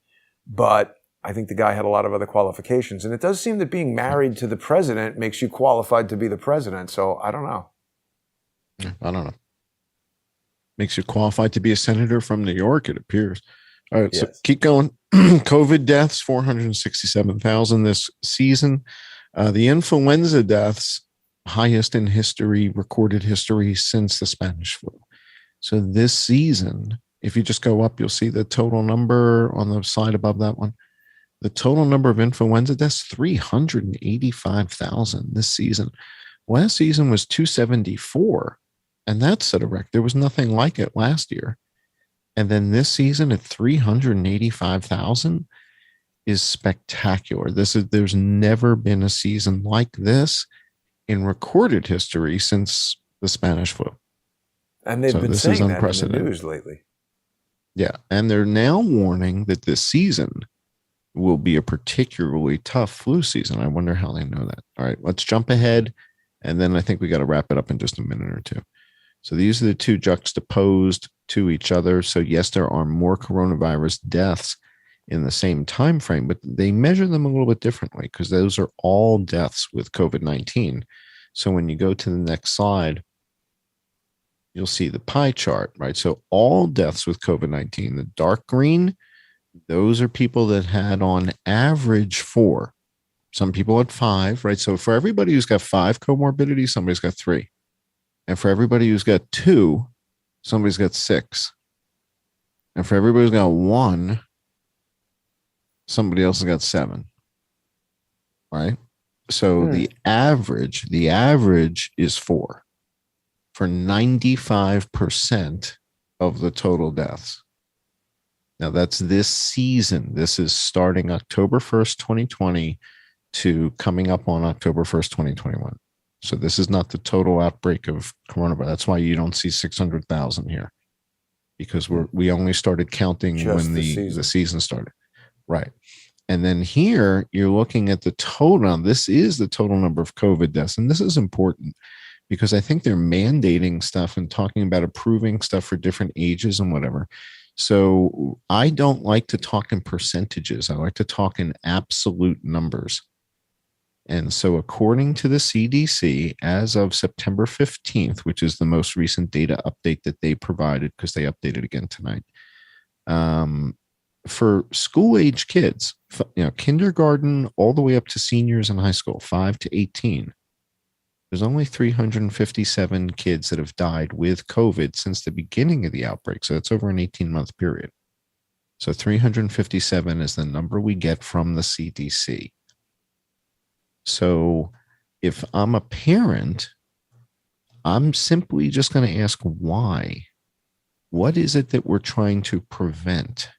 Speaker 1: but I think the guy had a lot of other qualifications. And it does seem that being married to the president makes you qualified to be the president. So I don't know.
Speaker 2: I don't know. Makes you qualified to be a senator from New York, it appears. All right, yes. So keep going. COVID deaths, 467,000 this season. The influenza deaths, highest in history, recorded history since the Spanish flu. So this season, if you just go up, you'll see the total number on the slide above that one. The total number of influenza deaths, 385,000 this season. Last season was 274, and that set a record. There was nothing like it last year. And then this season at 385,000 is spectacular. There's never been a season like this in recorded history since the Spanish flu.
Speaker 1: And they've been saying that in the news lately.
Speaker 2: Yeah, and they're now warning that this season will be a particularly tough flu season. I wonder how they know that. All right, let's jump ahead, and then I think we got to wrap it up in just a minute or two. So these are the two juxtaposed to each other. So yes, there are more coronavirus deaths in the same time frame, but they measure them a little bit differently because those are all deaths with COVID-19. So when you go to the next slide, you'll see the pie chart, right? So all deaths with COVID-19, the dark green, those are people that had on average 4. Some people had 5, right? So for everybody who's got 5 comorbidities, somebody's got 3. And for everybody who's got 2, somebody's got 6. And for everybody who's got 1, somebody else has got 7. Right? So the average is 4 for 95% of the total deaths. Now that's this season. This is starting October 1st, 2020 to coming up on October 1st, 2021. So this is not the total outbreak of coronavirus. That's why you don't see 600,000 here, because we only started counting just when the season started. Right. And then here you're looking at the total. Now, this is the total number of COVID deaths. And this is important because I think they're mandating stuff and talking about approving stuff for different ages and whatever. So I don't like to talk in percentages. I like to talk in absolute numbers. And so according to the CDC, as of September 15th, which is the most recent data update that they provided, because they updated again tonight, for school-age kids, kindergarten all the way up to seniors in high school, 5 to 18, there's only 357 kids that have died with COVID since the beginning of the outbreak. So that's over an 18-month period. So 357 is the number we get from the CDC. So if I'm a parent, I'm simply just going to ask why. What is it that we're trying to prevent?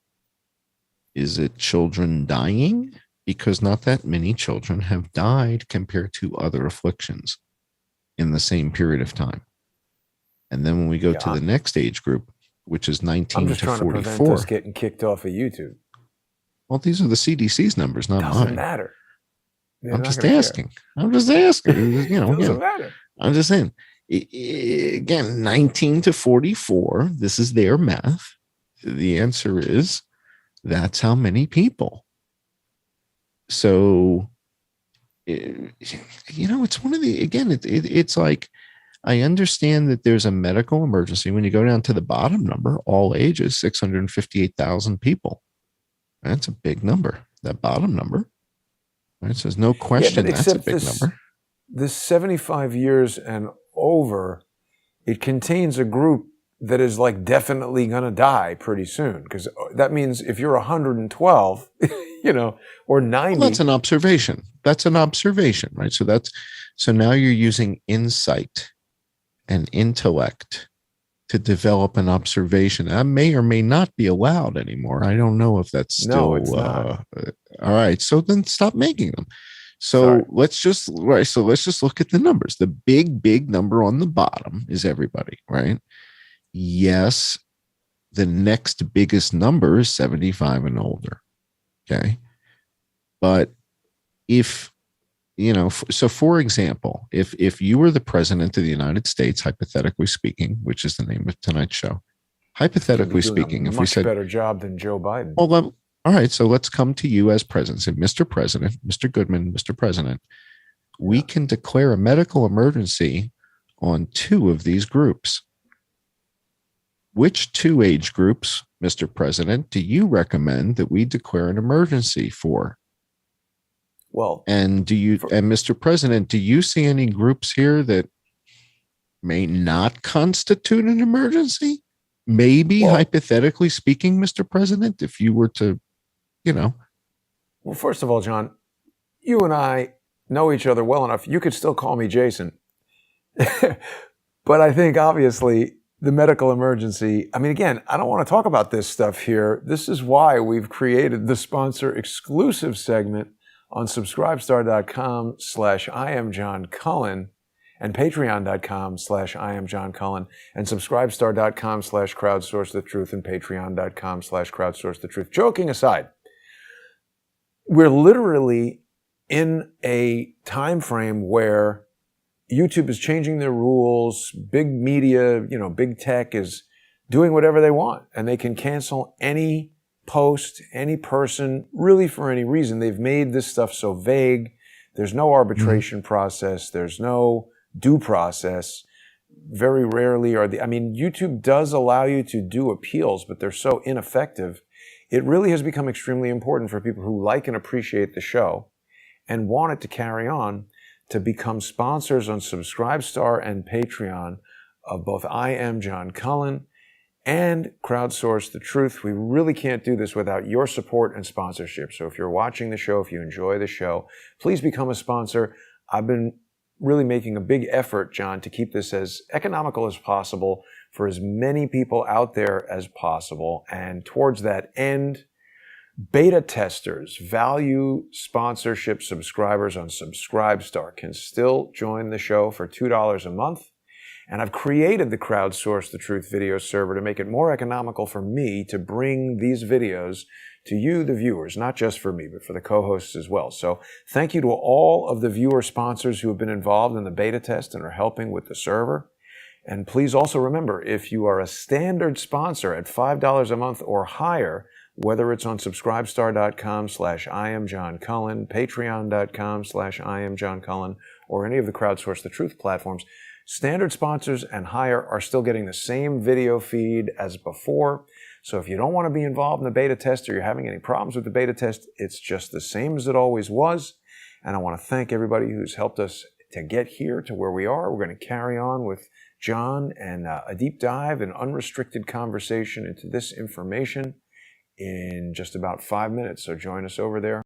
Speaker 2: Is it children dying? Because not that many children have died compared to other afflictions in the same period of time. And then when we go to the next age group, which is 19 to 44. I'm just trying to prevent us
Speaker 1: getting kicked off of YouTube.
Speaker 2: Well, these are the CDC's numbers, not mine.
Speaker 1: Doesn't matter.
Speaker 2: I'm just asking. I'm just asking.
Speaker 1: Doesn't matter.
Speaker 2: I'm just saying. Again, 19 to 44. This is their math. The answer is that's how many people. So, it's one of the, again, it's like, I understand that there's a medical emergency. When you go down to the bottom number, all ages, 658,000 people. That's a big number. That bottom number. Right? So there's no question that's a big number.
Speaker 1: This 75 years and over, it contains a group that is like definitely going to die pretty soon. Because that means if you're 112, or 90.
Speaker 2: Well, that's an observation. Right? So now you're using insight and intellect to develop an observation. That may or may not be allowed anymore. I don't know if that's still.
Speaker 1: No, it's not.
Speaker 2: All right. So then stop making them. So let's just look at the numbers. The big number on the bottom is everybody, right? Yes, the next biggest number is 75 and older. Okay. But if so for example, if you were the president of the United States, hypothetically speaking, which is the name of tonight's show, hypothetically speaking, if we said
Speaker 1: better job than Joe Biden.
Speaker 2: Well, all right, so let's come to you as president. Say, Mr. President, Mr. Goodman, Mr. President, we can declare a medical emergency on 2 of these groups. Which 2 age groups, Mr. President, do you recommend that we declare an emergency for?
Speaker 1: Well,
Speaker 2: and Mr. President, do you see any groups here that may not constitute an emergency? Maybe, hypothetically speaking, Mr. President, if you were to,
Speaker 1: Well, first of all, John, you and I know each other well enough. You could still call me Jason. But I think, obviously, the medical emergency, I mean, again, I don't want to talk about this stuff here. This is why we've created the sponsor exclusive segment on subscribestar.com/IamJohnCullen and patreon.com/IamJohnCullen and subscribestar.com/crowdsourcethetruth and patreon.com/crowdsourcethetruth. Joking aside, we're literally in a time frame where YouTube is changing their rules. Big media, big tech is doing whatever they want, and they can cancel any post, any person, really for any reason. They've made this stuff so vague. There's no arbitration process. There's no due process. Very rarely YouTube does allow you to do appeals, but they're so ineffective. It really has become extremely important for people who like and appreciate the show and want it to carry on to become sponsors on Subscribestar and Patreon of both I Am John Cullen and Crowdsource the Truth. We really can't do this without your support and sponsorship. So if you're watching the show, if you enjoy the show, please become a sponsor. I've been really making a big effort, John, to keep this as economical as possible for as many people out there as possible. And towards that end, beta testers, value sponsorship subscribers on Subscribestar can still join the show for $2 a month. And I've created the Crowdsource the Truth video server to make it more economical for me to bring these videos to you, the viewers, not just for me, but for the co-hosts as well. So thank you to all of the viewer sponsors who have been involved in the beta test and are helping with the server. And please also remember, if you are a standard sponsor at $5 a month or higher, whether it's on subscribestar.com/IamJohnCullen, patreon.com/IamJohnCullen, or any of the Crowdsource the Truth platforms, standard sponsors and higher are still getting the same video feed as before. So if you don't want to be involved in the beta test or you're having any problems with the beta test, it's just the same as it always was. And I want to thank everybody who's helped us to get here to where we are. We're going to carry on with John and a deep dive and unrestricted conversation into this information in just about 5 minutes. So join us over there.